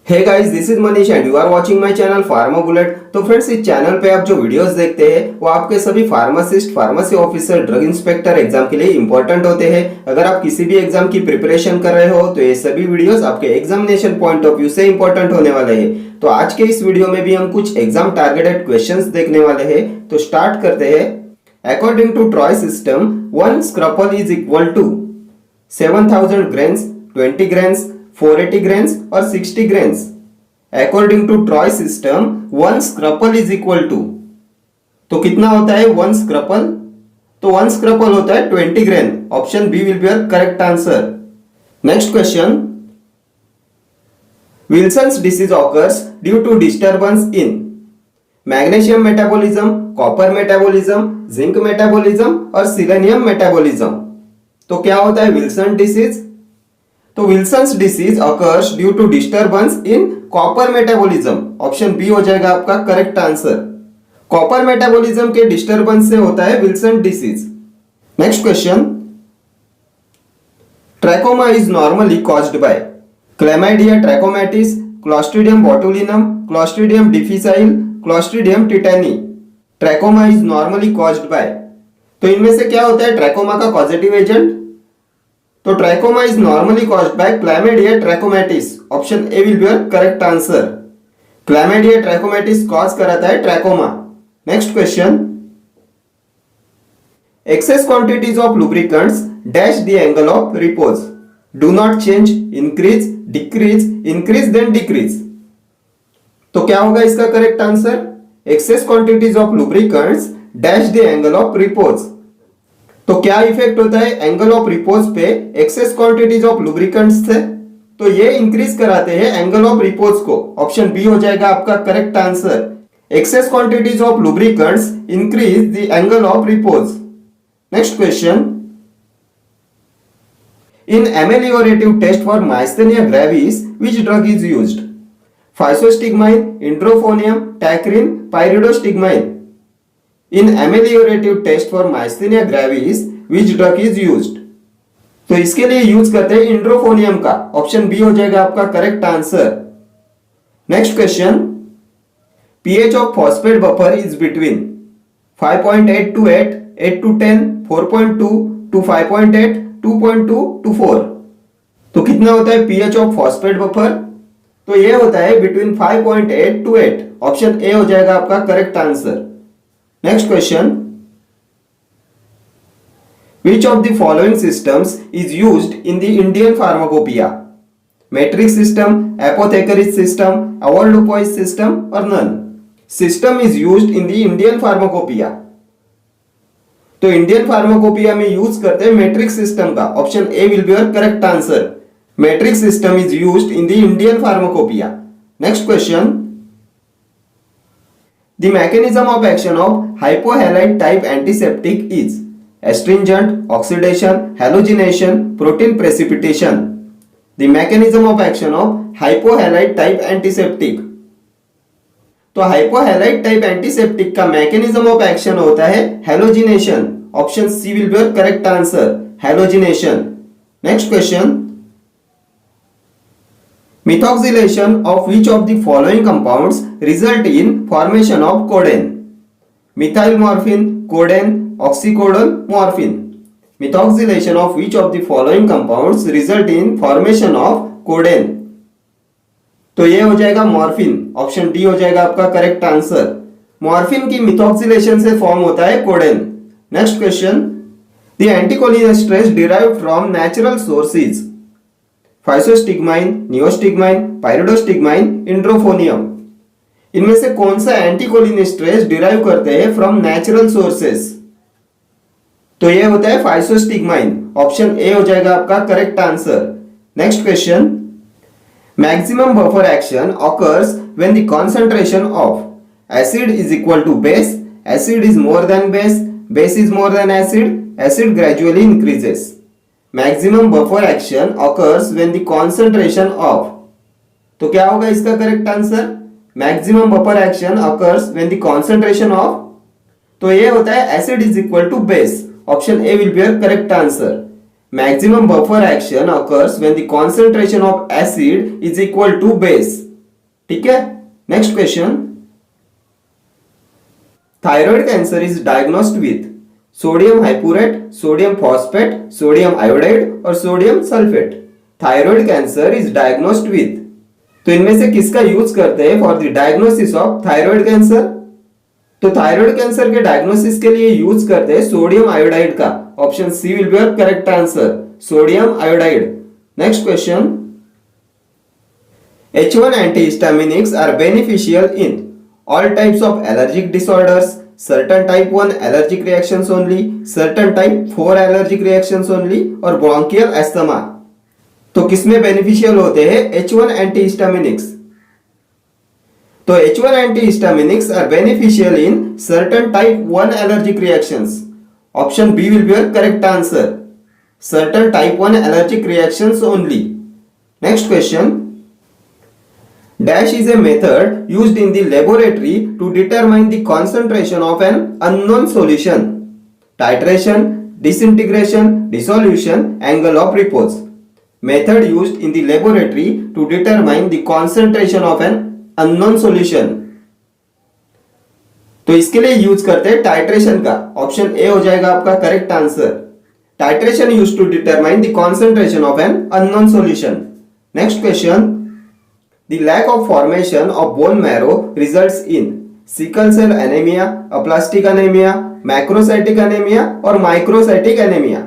Hey guys, this is Manish and you are watching my channel pharma bullet. तो friends, इस channel पे आप जो वीडियोस देखते हैं वो आपके सभी pharmacist, pharmacy officer, drug inspector exam के लिए इंपॉर्टेंट होते हैं। अगर आप किसी भी एग्जाम की प्रिपरेशन कर रहे हो तो ये सभी वीडियोस आपके एग्जामिनेशन पॉइंट ऑफ व्यू से इंपॉर्टेंट होने वाले हैं। तो आज के इस वीडियो में भी हम कुछ एग्जाम टारगेटेड क्वेश्चंस देखने वाले हैं। तो स्टार्ट करते हैं। According to troy system, 1 scruple is equal to 7000 grains, 20 grains, 480 grains और 60 grains. According to troy system, 1 scruple is equal to, तो कितना होता है 1 स्क्रपल? तो 1 स्क्रपल होता है 20 grain. Option B will be your correct answer. Next question, Wilson's disease occurs due to disturbance in magnesium metabolism, copper metabolism, zinc metabolism और selenium metabolism. तो क्या होता है विल्सन डिसीज? तो Wilson's disease occurs due to disturbance in copper metabolism. Option B हो जाएगा आपका correct answer. Copper metabolism के डिस्टर्बेंस से होता है Wilson disease. Next question, trachoma is normally caused by chlamydia trachomatis, clostridium botulinum, clostridium difficile, clostridium tetani. Trachoma is normally caused by, तो इनमें से क्या होता है ट्रैकोमा का पॉजिटिव एजेंट? तो trachoma is normally caused by chlamydia trachomatis. Option A will be your correct answer. Chlamydia trachomatis cause कराता है trachoma. Next question, excess quantities of lubricants dash the angle of repose, do not change, increase, decrease, increase then decrease। तो क्या होगा इसका correct answer? excess quantities of lubricants dash the angle of repose। तो क्या effect होता है angle of repose पे excess quantities of lubricants से? तो ये इंक्रीज कराते हैं एंगल ऑफ रिपोज को। ऑप्शन बी हो जाएगा आपका correct answer. Excess quantities of lubricants increase the angle of repose. Next question, in ameliorative test for myasthenia gravis which drug is used? Physostigmine, edrophonium, tacrine, pyridostigmine. In ameliorative test for myasthenia gravis, which drug is used? तो इसके लिए use करते हैं इंड्रोफोनियम का। Option B हो जाएगा आपका correct answer. Next question, pH of phosphate buffer is between 5.8 to 8, 8 to 10, 4.2 to 5.8, 2.2 to 4। तो कितना होता है पीएच ऑफ फॉस्फेट बफर? तो ये होता है बिटवीन 5.8 to 8। ऑप्शन ए हो जाएगा आपका correct answer. Next question, which of the following systems is used in the Indian pharmacopoeia? Metric system, apothecary system, avoirdupois system or none? System is used in the Indian pharmacopoeia। तो Indian pharmacopoeia में use करते हैं matric system का। Option A will be your correct answer. Matric system is used in the Indian pharmacopoeia. Next question, the mechanism of action of hypohalite type antiseptic is astringent, oxidation, halogenation, protein precipitation। the mechanism of action of hypohalite type antiseptic, तो hypohalite type antiseptic का mechanism of action होता है halogenation। Option C will be your correct answer, halogenation। Next question, methoxylation of which of the following compounds result in formation of codeine? Methyl morphine, codeine, oxycodone, morphine। methoxylation of which of the following compounds result in formation of codeine? तो ये हो जाएगा morphine. Option D हो जाएगा आपका correct answer. Morphine की मिथॉक्सिलेशन से form होता है codeine. Next question, the anticholinesterase derived from natural sources? Physostigmine, neostigmine, pyridostigmine, edrophonium. इनमें से कौन सा एंटीकोलिनेस्ट्रेज डिराइव करते हैं फ्रॉम नेचुरल सोर्सेस? तो ये होता है फाइसोस्टिग्माइन। ऑप्शन ए हो जाएगा आपका correct answer. Next question, maximum buffer action occurs when the concentration of acid is equal to base, acid is more than base, base is more than acid, acid gradually increases. Maximum buffer action occurs when the concentration of, तो क्या होगा इसका correct answer? Maximum buffer action occurs when the concentration of, तो ये होता है acid is equal to base. Option A will be your correct answer. Maximum buffer action occurs when the concentration of acid is equal to base. ठीक है। Next question, thyroid cancer is diagnosed with sodium hyporate, sodium phosphate, sodium iodide और sodium sulphate. Thyroid cancer is diagnosed with, तो इनमें से किसका use करते हैं for the diagnosis of thyroid cancer? तो थायराइड कैंसर के डायग्नोसिस के लिए यूज करते हैं सोडियम आयोडाइड का। Option C will be your correct answer, sodium iodide. Next question, H1 antihistaminics are beneficial in all types of allergic disorders, certain type 1 allergic reactions only, certain type 4 allergic reactions only और bronchial asthma। तो किसमें beneficial होते हैं H1 antihistaminics? तो H1 antihistaminics are beneficial in certain type 1 allergic reactions. Option B will be your correct answer, certain type 1 allergic reactions only. Next question, dash is a method used in the laboratory to determine the concentration of an unknown solution. Titration, disintegration, dissolution, angle of repose. Method used in the laboratory to determine the concentration of an unknown solution. तो इसके लिए use करते हैं titration का। Option A हो जाएगा आपका correct answer. Titration use to determine the concentration of an unknown solution. Next question, the lack of formation of bone marrow results in sickle cell anemia, aplastic anemia, macrocytic anemia और microcytic anemia।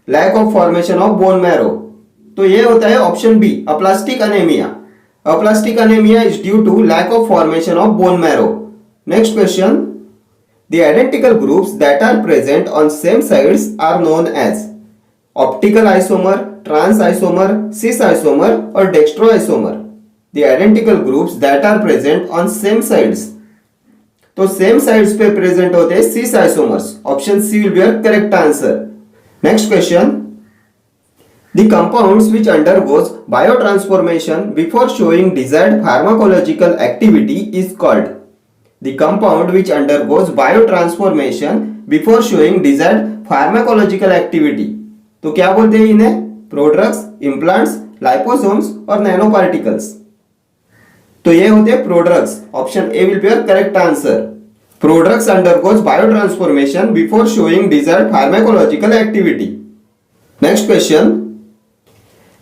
lack of formation of bone marrow, तो ये होता है option B, aplastic anemia। aplastic anemia is due to lack of formation of bone marrow। next question, the identical groups that are present on same sides are known as optical isomer, trans isomer, cis isomer और dextro isomer। The identical groups that are present on same sides, तो same sides पे present होते हैं cis isomers. Option C will be your correct answer. Next question, the compounds which undergoes biotransformation before showing desired pharmacological activity is called. The compound which undergoes biotransformation before showing desired pharmacological activity, तो क्या बोलते हैं इन्हें? Prodrugs, implants, liposomes और nano particles. तो ये होते हैं prodrugs. Option A will be your correct answer. Prodrugs undergoes biotransformation before showing desired pharmacological activity. Next question,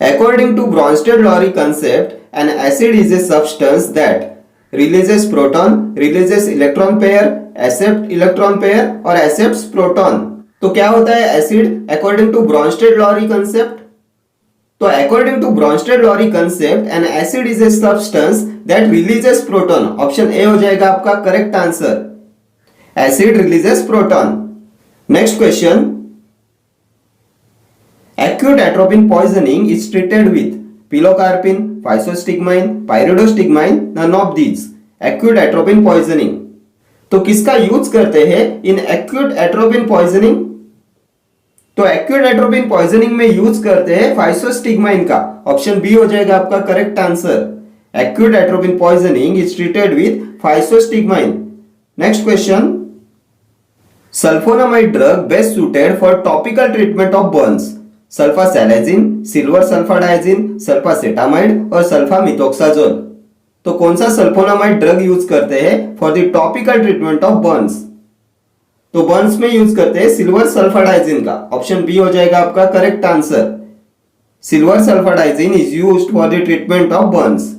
according to Bronsted Lowry concept, an acid is a substance that releases proton, releases electron pair, accept electron pair और accepts proton. तो क्या होता है acid according to Bronsted Lowry concept? तो according to Bronsted Lowry concept, an acid is a substance that releases proton. Option A हो जाएगा आपका correct answer, acid releases proton. Next question, acute atropine poisoning is treated with pilocarpine, physostigmine, pyridostigmine, none of these। acute atropine poisoning, तो किसका use करते हैं in acute atropine poisoning? तो acute atropine poisoning में use करते हैं physostigmine का। Option B हो जाएगा आपका correct answer, acute atropine poisoning is treated with physostigmine. Next question, sulphonamide drug best suited for topical treatment of burns. Sulphasalazine, silver sulphadiazine, sulphacetamide और sulphamethoxazole. तो कौन सा सल्फोनामाइड ड्रग यूज करते हैं for the topical treatment of Burns? तो Burns में use करते हैं सिल्वर सल्फाडाइजिन का। ऑप्शन बी हो जाएगा आपका correct answer, silver sulphadiazine is used for the treatment of burns.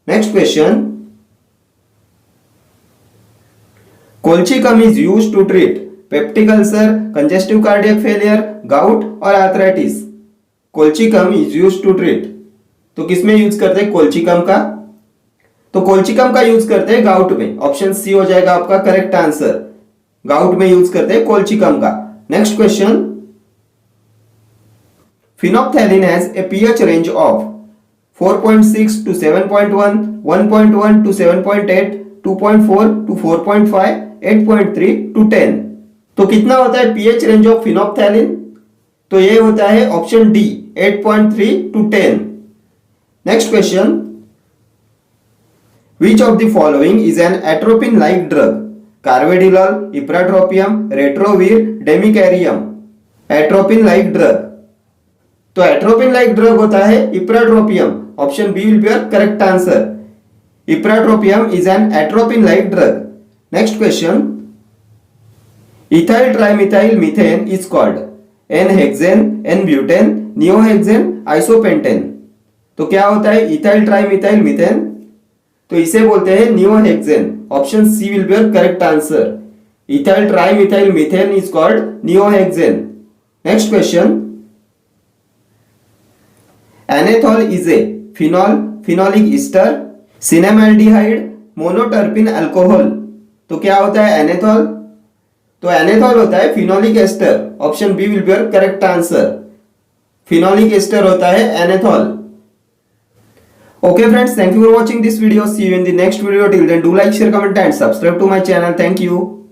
Next question, colchicum is used to treat peptic ulcer, congestive cardiac failure, gout और arthritis. Colchicum is used to treat, तो किसमें use करते हैं colchicum का? तो colchicum का use करते हैं गाउट में। ऑप्शन सी हो जाएगा आपका करेक्ट आंसर, गाउट में यूज करते हैं कोल्चिकम का। Next question, phenolphthalein has a pH range of 4.6 to 7.1, 1.1 to 7.8, 2.4 to 4.5, 8.3 to 10। तो कितना होता है पीएच रेंज ऑफ फिनोप्थैलिन? तो ये होता है option D 8.3 to 10। Next question, which of the following is an atropine like drug? Carvedilol, ipratropium, Retrovir, demecarium. Atropine like drug, तो atropine like drug होता है ipratropium. Option B will be your correct answer, Ipratropium is an atropine-like drug. Next question. Ethyl trimethyl methane is called N-hexane, N-butane, neohexane, isopentane. तो क्या होता है ethyl trimethyl methane? तो इसे बोलते हैं neohexane. Option C will be your correct answer. Ethyl trimethyl methane is called neohexane. Next question. Anethole is a phenol, phenolic ester, cinnamaldehyde, monoterpene alcohol. तो क्या होता है एनेथॉल? तो एनेथॉल होता है phenolic ester. Option B will be your correct answer. Phenolic ester होता है एनेथॉल. Okay friends, thank you for watching this video. See you in the next video. Till then, do like, share, comment and subscribe to my channel. Thank you.